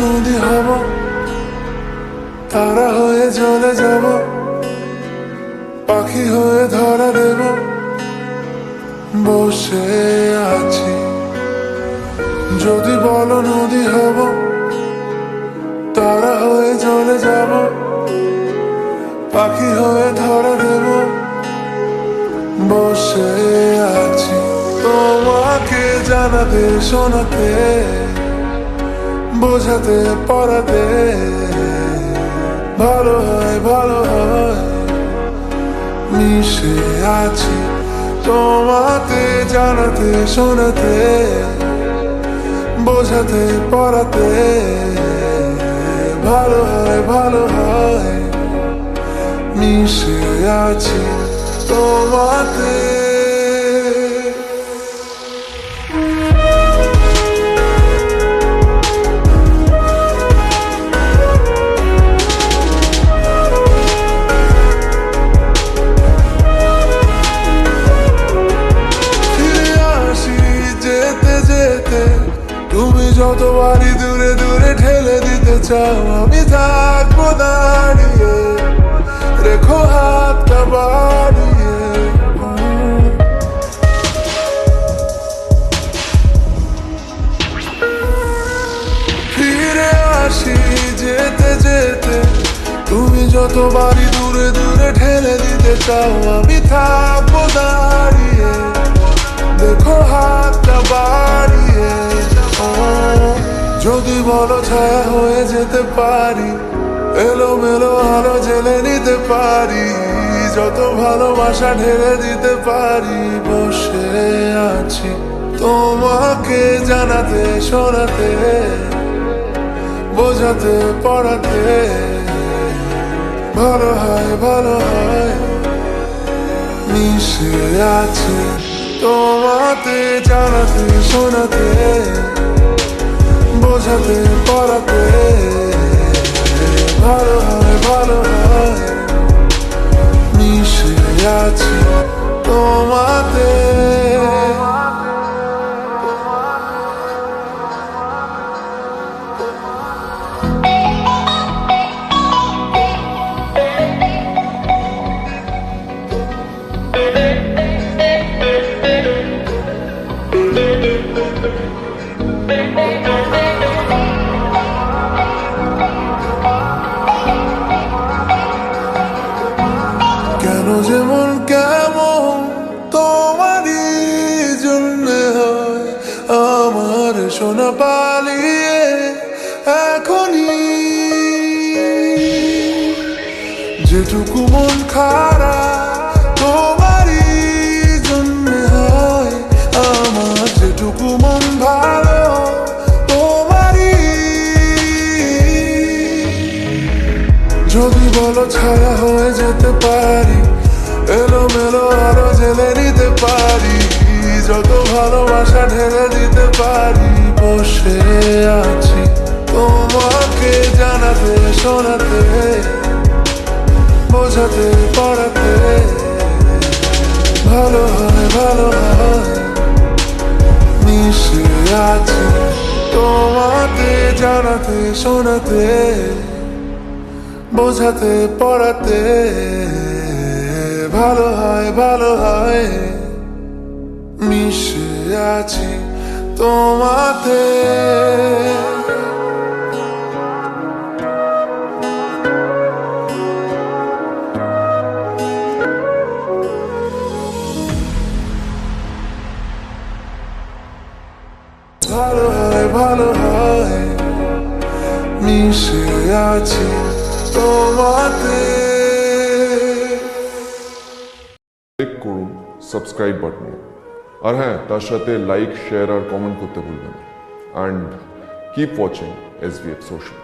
নদী হব, তারা হয়ে চলে যাব, পাখি হয়ে ধরা দেব। বসে আছি যদি বলো নদী হব, তারা হয়ে চলে যাব, পাখি হয়ে ধরা দেব। বসে আছি তোমাকে জানাতে শোনাতে, বোঝাতে পড়াতে, ভালো হয় ভালো হয়। মিশে আছি তোমাকে জানাতে শোনাতে, বোঝাতে পড়াতে, ভালো হয় ভালো হয়। মিশে আছি তোমাতে। তুমি যতবারই দূরে দূরে ঠেলে দিতে চাও, আমি থাকবো দাঁড়িয়ে, রেখো হাতটা বাড়িয়ে। ফিরে আসি যেতে যেতে, তুমি যতবারই দূরে দূরে ঠেলে দিতে চাও, আমি থাকবো দাঁড়িয়ে, দেখো হাতটা বাড়িয়ে। যদি বলো ছায়া হয়ে যেতে পারি, এলো মেলো আলো জেলে নিতে পারি, যত ভালোবাসা ঢেলে দিতে পারি। বসে আছি তোমাকে জানাতে শোনাতে, বোঝাতে পড়াতে, ভালো হয় ভালো হয়। মিশে আছি তোমাকে জানাতে শোনাতে, বোঝাতে পড়াতে, ভালো হয় ভালো হয়। মিশে আছি তোমাতে। কেন যেমন কেমন তোমারই জন্য হয় আমার সোনা পালিয়ে এখনই, যেটুকু মন খারাপ তোমারই জন্য হয় আমার, যেটুকু মন ভালো তোমারই। যদি বলো ছায়া হয়ে যেতে পারি, এলো মেলো আরো জেলে নিতে পারি, যত ভালোবাসা ঢেলে দিতে পারি। বসে আছি তোমাকে জানাতে শোনাতে, বোঝাতে পড়াতে, ভালো হয় ভালো হয়। মিশে আছি তোমাকে জানাতে শোনাতে, বোঝাতে পড়াতে, ভালো হয় ভালো হয়। মিশে আছি তোমাতে। ভালো হয় ভালো হয়। মিশে আছি তোমাতে। ক্লিক করুন সাবস্ক্রাইব বাটনে, আর হ্যাঁ, তার সাথে লাইক শেয়ার আর কমেন্ট করতে ভুলবেন না। And keep watching SVF social.